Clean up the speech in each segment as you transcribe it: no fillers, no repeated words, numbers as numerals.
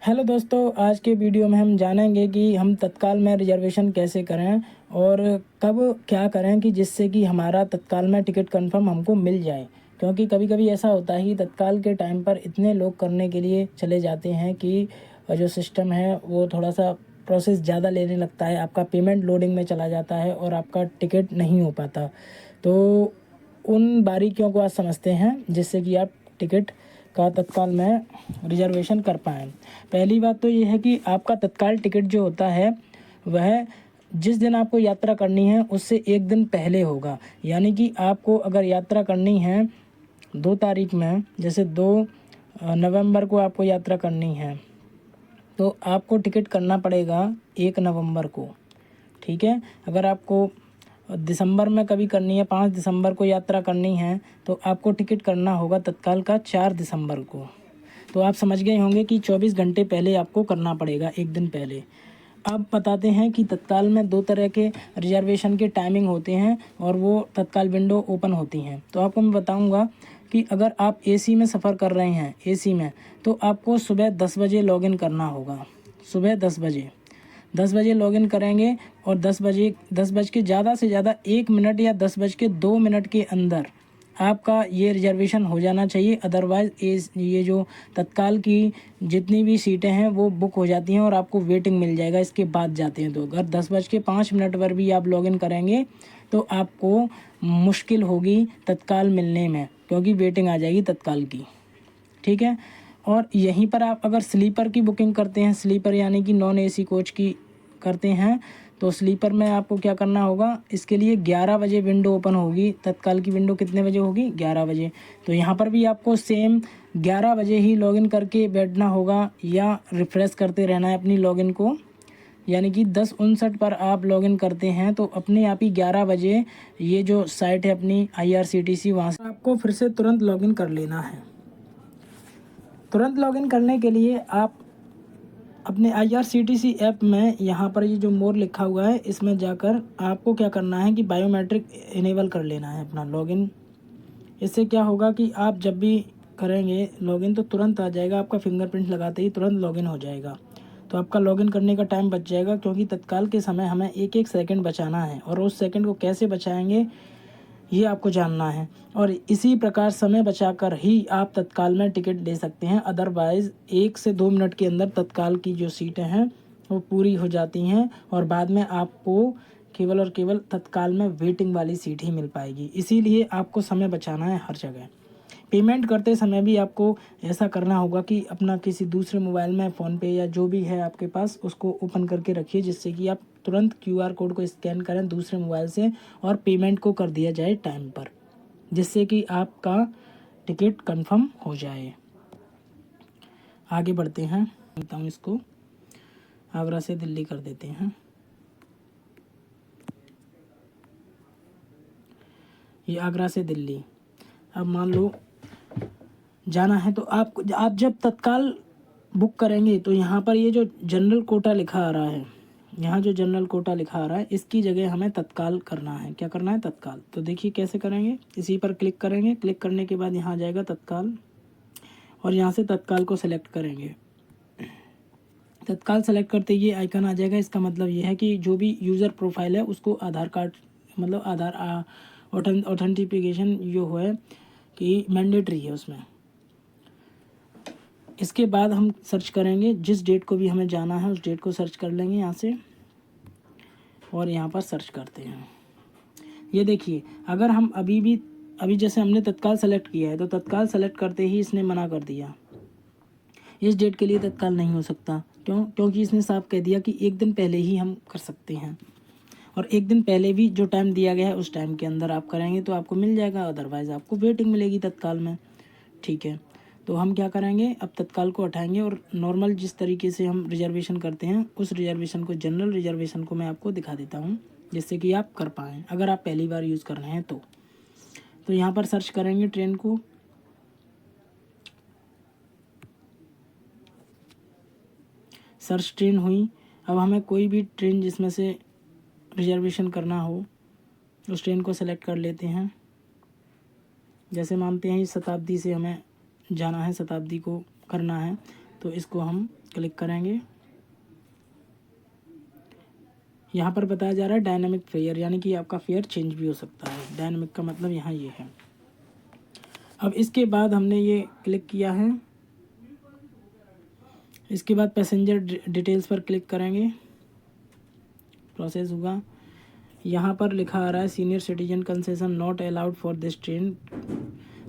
Hello दोस्तों, आज के वीडियो में हम जानेंगे कि हम तत्काल में रिजर्वेशन कैसे करें और कब क्या करें कि जिससे कि हमारा तत्काल में टिकट कंफर्म हमको मिल जाए। क्योंकि कभी कभी ऐसा होता है कि तत्काल के टाइम पर इतने लोग करने के लिए चले जाते हैं कि जो सिस्टम है वो थोड़ा सा प्रोसेस ज़्यादा लेने लगता है, आपका पेमेंट लोडिंग में चला जाता है और आपका टिकट नहीं हो पाता। तो उन बारीकियों को आज समझते हैं जिससे कि आप टिकट का तत्काल में रिजर्वेशन कर पाएँ। पहली बात तो ये है कि आपका तत्काल टिकट जो होता है वह जिस दिन आपको यात्रा करनी है उससे एक दिन पहले होगा। यानी कि आपको अगर यात्रा करनी है 2 तारीख में, जैसे 2 नवंबर को आपको यात्रा करनी है, तो आपको टिकट करना पड़ेगा 1 नवंबर को। ठीक है। अगर आपको दिसंबर में कभी करनी है, 5 दिसंबर को यात्रा करनी है, तो आपको टिकट करना होगा तत्काल का 4 दिसंबर को। तो आप समझ गए होंगे कि 24 घंटे पहले आपको करना पड़ेगा, एक दिन पहले। अब बताते हैं कि तत्काल में 2 तरह के रिजर्वेशन के टाइमिंग होते हैं और वो तत्काल विंडो ओपन होती हैं। तो आपको मैं बताऊंगा कि अगर आप एसी में सफ़र कर रहे हैं, एसी में, तो आपको सुबह 10 बजे लॉगिन करना होगा। सुबह 10 बजे लॉगिन करेंगे और 10 बज के ज़्यादा से ज़्यादा 1 मिनट या 10 बज के 2 मिनट के अंदर आपका ये रिजर्वेशन हो जाना चाहिए। अदरवाइज़ ये जो तत्काल की जितनी भी सीटें हैं वो बुक हो जाती हैं और आपको वेटिंग मिल जाएगा इसके बाद जाते हैं। तो अगर 10 बज के 5 मिनट पर भी आप लॉगिन करेंगे तो आपको मुश्किल होगी तत्काल मिलने में, क्योंकि वेटिंग आ जाएगी तत्काल की। ठीक है। और यहीं पर आप अगर स्लीपर की बुकिंग करते हैं, स्लीपर यानी कि नॉन एसी कोच की करते हैं, तो स्लीपर में आपको क्या करना होगा, इसके लिए 11 बजे विंडो ओपन होगी। तत्काल की विंडो कितने बजे होगी? 11 बजे। तो यहाँ पर भी आपको सेम 11 बजे ही लॉगिन करके बैठना होगा या रिफ़्रेश करते रहना है अपनी लॉगिन को। यानी कि 10:59 पर आप लॉगिन करते हैं तो अपने आप ही 11 बजे ये जो साइट है अपनी IRCTC, वहाँ से आपको फिर से तुरंत लॉगिन कर लेना है। तुरंत लॉगिन करने के लिए आप अपने IRCTC ऐप में यहाँ पर ये जो मोर लिखा हुआ है इसमें जाकर आपको क्या करना है कि बायोमेट्रिक इनेबल कर लेना है अपना लॉगिन। इससे क्या होगा कि आप जब भी करेंगे लॉगिन तो तुरंत आ जाएगा, आपका फिंगरप्रिंट लगाते ही तुरंत लॉगिन हो जाएगा। तो आपका लॉगिन करने का टाइम बच जाएगा, क्योंकि तत्काल के समय हमें एक एक सेकंड बचाना है और उस सेकंड को कैसे बचाएंगे ये आपको जानना है। और इसी प्रकार समय बचाकर ही आप तत्काल में टिकट ले सकते हैं। अदरवाइज़ 1 से 2 मिनट के अंदर तत्काल की जो सीटें हैं वो पूरी हो जाती हैं और बाद में आपको केवल और केवल तत्काल में वेटिंग वाली सीट ही मिल पाएगी। इसीलिए आपको समय बचाना है हर जगह। पेमेंट करते समय भी आपको ऐसा करना होगा कि अपना किसी दूसरे मोबाइल में फ़ोनपे या जो भी है आपके पास उसको ओपन करके रखिए, जिससे कि आप तुरंत QR कोड को स्कैन करें दूसरे मोबाइल से और पेमेंट को कर दिया जाए टाइम पर, जिससे कि आपका टिकट कंफर्म हो जाए। आगे बढ़ते हैं, देखता हूँ इसको आगरा से दिल्ली कर देते हैं। ये आगरा से दिल्ली। अब मान लो जाना है तो आप जब तत्काल बुक करेंगे तो यहाँ पर ये जो जनरल कोटा लिखा आ रहा है, यहाँ जो जनरल कोटा लिखा आ रहा है इसकी जगह हमें तत्काल करना है। क्या करना है? तत्काल। तो देखिए कैसे करेंगे, इसी पर क्लिक करेंगे। क्लिक करने के बाद यहाँ आ जाएगा तत्काल और यहाँ से तत्काल को सेलेक्ट करेंगे। तत्काल सेलेक्ट करते ये आइकन आ जाएगा। इसका मतलब ये है कि जो भी यूज़र प्रोफाइल है उसको आधार कार्ड, मतलब आधार ऑथेंटिफिकेशन जो है कि मैंडेटरी है उसमें। इसके बाद हम सर्च करेंगे, जिस डेट को भी हमें जाना है उस डेट को सर्च कर लेंगे यहाँ से और यहाँ पर सर्च करते हैं। ये देखिए, अगर हम अभी जैसे हमने तत्काल सेलेक्ट किया है तो तत्काल सेलेक्ट करते ही इसने मना कर दिया, इस डेट के लिए तत्काल नहीं हो सकता। क्यों? क्योंकि इसने साफ कह दिया कि एक दिन पहले ही हम कर सकते हैं और एक दिन पहले भी जो टाइम दिया गया है उस टाइम के अंदर आप करेंगे तो आपको मिल जाएगा, अदरवाइज़ आपको वेटिंग मिलेगी तत्काल में। ठीक है। तो हम क्या करेंगे, अब तत्काल को हटाएंगे और नॉर्मल जिस तरीके से हम रिजर्वेशन करते हैं उस रिजर्वेशन को, जनरल रिजर्वेशन को मैं आपको दिखा देता हूँ जिससे कि आप कर पाएँ, अगर आप पहली बार यूज़ कर रहे हैं तो यहाँ पर सर्च करेंगे ट्रेन को। सर्च ट्रेन हुई। अब हमें कोई भी ट्रेन जिसमें से रिजर्वेशन करना हो उस ट्रेन को सेलेक्ट कर लेते हैं। जैसे मानते हैं इस शताब्दी से हमें जाना है, शताब्दी को करना है तो इसको हम क्लिक करेंगे। यहाँ पर बताया जा रहा है डायनामिक फेयर, यानी कि आपका फेयर चेंज भी हो सकता है। डायनामिक का मतलब यहाँ ये है। अब इसके बाद हमने ये क्लिक किया है, इसके बाद पैसेंजर डिटेल्स पर क्लिक करेंगे, प्रोसेस होगा। यहाँ पर लिखा आ रहा है senior citizen concession not allowed for this train.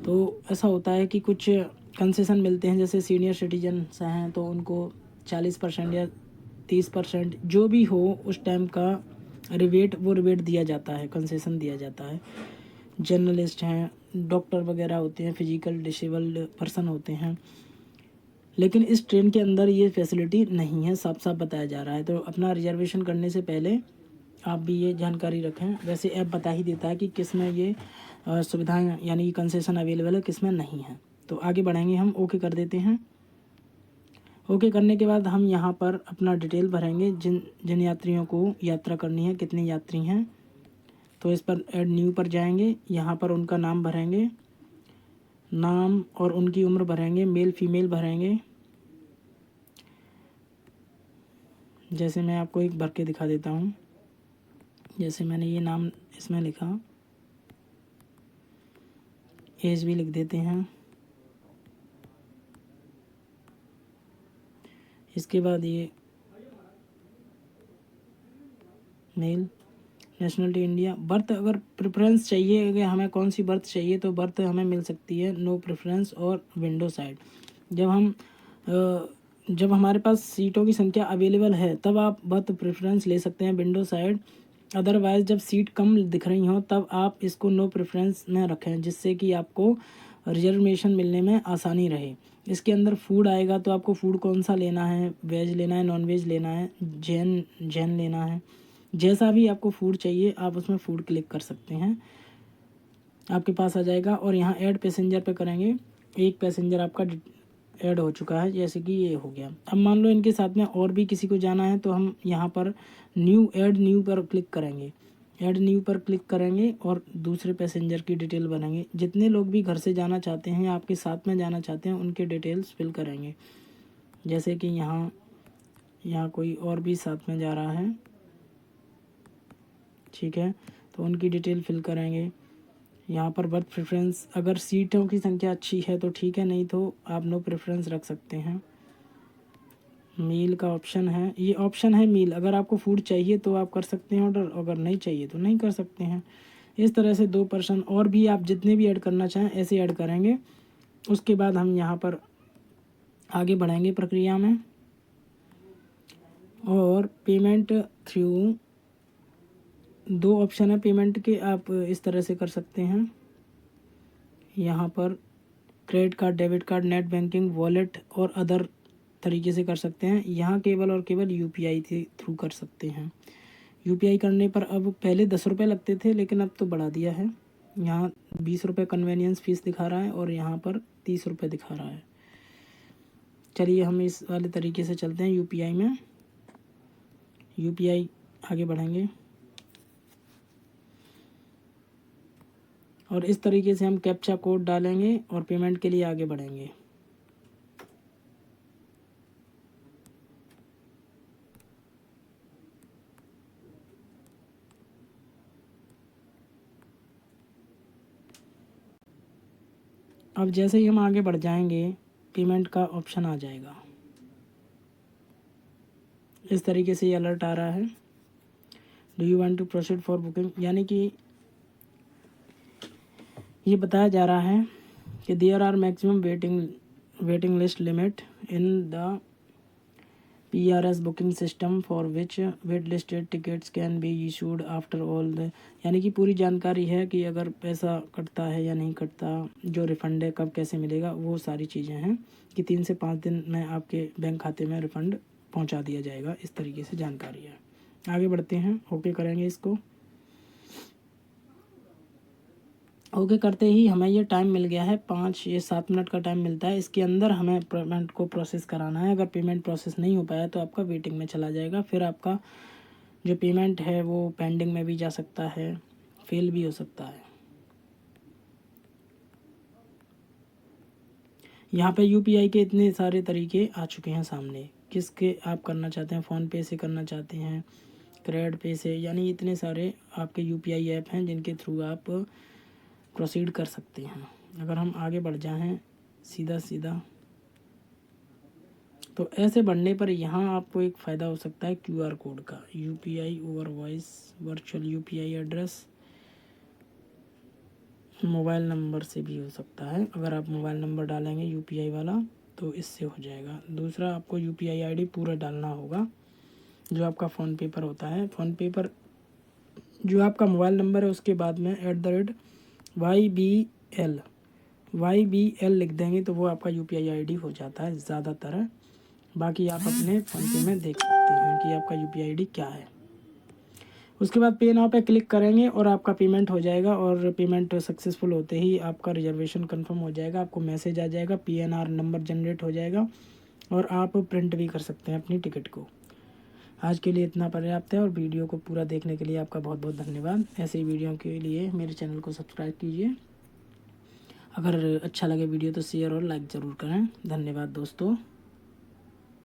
तो ऐसा होता है कि कुछ कंसेशन मिलते हैं, जैसे सीनियर सिटीजन्स हैं तो उनको 40% या 30% जो भी हो उस टाइम का रिबेट, वो रिबेट दिया जाता है, कंसेशन दिया जाता है। जर्नलिस्ट हैं, डॉक्टर वगैरह होते हैं, फिजिकल डिसेबल्ड पर्सन होते हैं, लेकिन इस ट्रेन के अंदर ये फैसिलिटी नहीं है, साफ साफ बताया जा रहा है। तो अपना रिजर्वेशन करने से पहले आप भी ये जानकारी रखें। वैसे ऐप बता ही देता है कि किस में ये सुविधाएं यानी कि कंसेशन अवेलेबल है, किस में नहीं है। तो आगे बढ़ेंगे, हम ओके कर देते हैं। ओके करने के बाद हम यहाँ पर अपना डिटेल भरेंगे, जिन जिन यात्रियों को यात्रा करनी है, कितने यात्री हैं। तो इस पर ऐड न्यू पर जाएंगे, यहाँ पर उनका नाम भरेंगे, नाम और उनकी उम्र भरेंगे, मेल फीमेल भरेंगे। जैसे मैं आपको एक भर के दिखा देता हूँ, जैसे मैंने ये नाम इसमें लिखा, एज भी लिख देते हैं। इसके बाद ये मेल, नेशनलिटी इंडिया, बर्थ अगर प्रेफरेंस चाहिए, अगर हमें कौन सी बर्थ चाहिए तो बर्थ हमें मिल सकती है नो प्रेफरेंस और विंडो साइड। जब हमारे पास सीटों की संख्या अवेलेबल है तब आप बर्थ प्रेफरेंस ले सकते हैं विंडो साइड। अदरवाइज़ जब सीट कम दिख रही हो तब आप इसको नो प्रेफरेंस में रखें, जिससे कि आपको रिजर्वेशन मिलने में आसानी रहे। इसके अंदर फूड आएगा तो आपको फूड कौन सा लेना है, वेज लेना है, नॉन वेज लेना है, जैन लेना है, जैसा भी आपको फूड चाहिए आप उसमें फूड क्लिक कर सकते हैं, आपके पास आ जाएगा। और यहाँ ऐड पैसेंजर पे करेंगे, एक पैसेंजर आपका ऐड हो चुका है, जैसे कि ये हो गया। अब मान लो इनके साथ में और भी किसी को जाना है तो हम यहाँ पर ऐड न्यू पर क्लिक करेंगे, ऐड न्यू पर क्लिक करेंगे और दूसरे पैसेंजर की डिटेल बनाएंगे। जितने लोग भी घर से जाना चाहते हैं, आपके साथ में जाना चाहते हैं, उनके डिटेल्स फिल करेंगे। जैसे कि यहाँ कोई और भी साथ में जा रहा है, ठीक है, तो उनकी डिटेल फिल करेंगे। यहाँ पर बर्थ प्रेफरेंस, अगर सीटों की संख्या अच्छी है तो ठीक है, नहीं तो आप नो प्रेफरेंस रख सकते हैं। मील का ऑप्शन है, ये ऑप्शन है मील, अगर आपको फूड चाहिए तो आप कर सकते हैं ऑर्डर, अगर नहीं चाहिए तो नहीं कर सकते हैं। इस तरह से 2 पर्सन और भी आप जितने भी ऐड करना चाहें ऐसे ऐड करेंगे। उसके बाद हम यहाँ पर आगे बढ़ेंगे प्रक्रिया में, और पेमेंट थ्रू 2 ऑप्शन है पेमेंट के, आप इस तरह से कर सकते हैं। यहाँ पर credit card, debit card, net banking, wallet और अदर तरीके से कर सकते हैं। यहाँ केवल और केवल यूपीआई के थ्रू कर सकते हैं। यूपीआई करने पर अब पहले 10 रुपये लगते थे, लेकिन अब तो बढ़ा दिया है। यहाँ 20 रुपये कन्वेनियंस फीस दिखा रहा है और यहाँ पर 30 रुपये दिखा रहा है। चलिए हम इस वाले तरीके से चलते हैं यूपीआई में, यूपीआई आगे बढ़ेंगे और इस तरीके से हम कैप्चा कोड डालेंगे और पेमेंट के लिए आगे बढ़ेंगे। अब जैसे ही हम आगे बढ़ जाएंगे पेमेंट का ऑप्शन आ जाएगा। इस तरीके से ये अलर्ट आ रहा है, do you want to proceed for booking, यानी कि ये बताया जा रहा है कि there are maximum waiting list limit in the PRS booking system for which wait listed tickets can be issued after all the, यानी कि पूरी जानकारी है कि अगर पैसा कटता है या नहीं कटता, जो रिफ़ंड है कब कैसे मिलेगा, वो सारी चीज़ें हैं कि 3 से 5 दिन में आपके बैंक खाते में रिफ़ंड पहुंचा दिया जाएगा। इस तरीके से जानकारी है। आगे बढ़ते हैं, ओके करेंगे इसको। ओके करते ही हमें ये टाइम मिल गया है 5 या 7 मिनट का टाइम मिलता है। इसके अंदर हमें पेमेंट को प्रोसेस कराना है। अगर पेमेंट प्रोसेस नहीं हो पाया तो आपका वेटिंग में चला जाएगा, फिर आपका जो पेमेंट है वो पेंडिंग में भी जा सकता है, फेल भी हो सकता है। यहाँ पे यूपीआई के इतने सारे तरीके आ चुके हैं सामने, किसके आप करना चाहते हैं, फ़ोनपे से करना चाहते हैं, क्रेडिट पे से, यानी इतने सारे आपके यूपीआई ऐप हैं जिनके थ्रू आप प्रोसीड कर सकते हैं। अगर हम आगे बढ़ जाएं सीधा सीधा, तो ऐसे बढ़ने पर यहाँ आपको एक फ़ायदा हो सकता है क्यूआर कोड का। UPI over voice virtual UPI address mobile number से भी हो सकता है। अगर आप मोबाइल नंबर डालेंगे यूपीआई वाला तो इससे हो जाएगा। दूसरा, आपको यूपीआई आईडी पूरा डालना होगा जो आपका फ़ोनपे पर होता है। फ़ोनपे पर जो आपका मोबाइल नंबर है उसके बाद में @YBL लिख देंगे तो वो आपका यूपीआई आईडी हो जाता है ज़्यादातर। बाकी आप अपने फ़ोनपे में देख सकते हैं कि आपका यूपीआई आईडी क्या है। उसके बाद पे नाउ पे क्लिक करेंगे और आपका पेमेंट हो जाएगा, और पेमेंट सक्सेसफुल होते ही आपका रिजर्वेशन कंफर्म हो जाएगा। आपको मैसेज आ जाएगा, PNR नंबर जनरेट हो जाएगा और आप प्रिंट भी कर सकते हैं अपनी टिकट को। आज के लिए इतना पर्याप्त है, और वीडियो को पूरा देखने के लिए आपका बहुत बहुत धन्यवाद। ऐसे ही वीडियो के लिए मेरे चैनल को सब्सक्राइब कीजिए। अगर अच्छा लगे वीडियो तो शेयर और लाइक ज़रूर करें। धन्यवाद दोस्तों।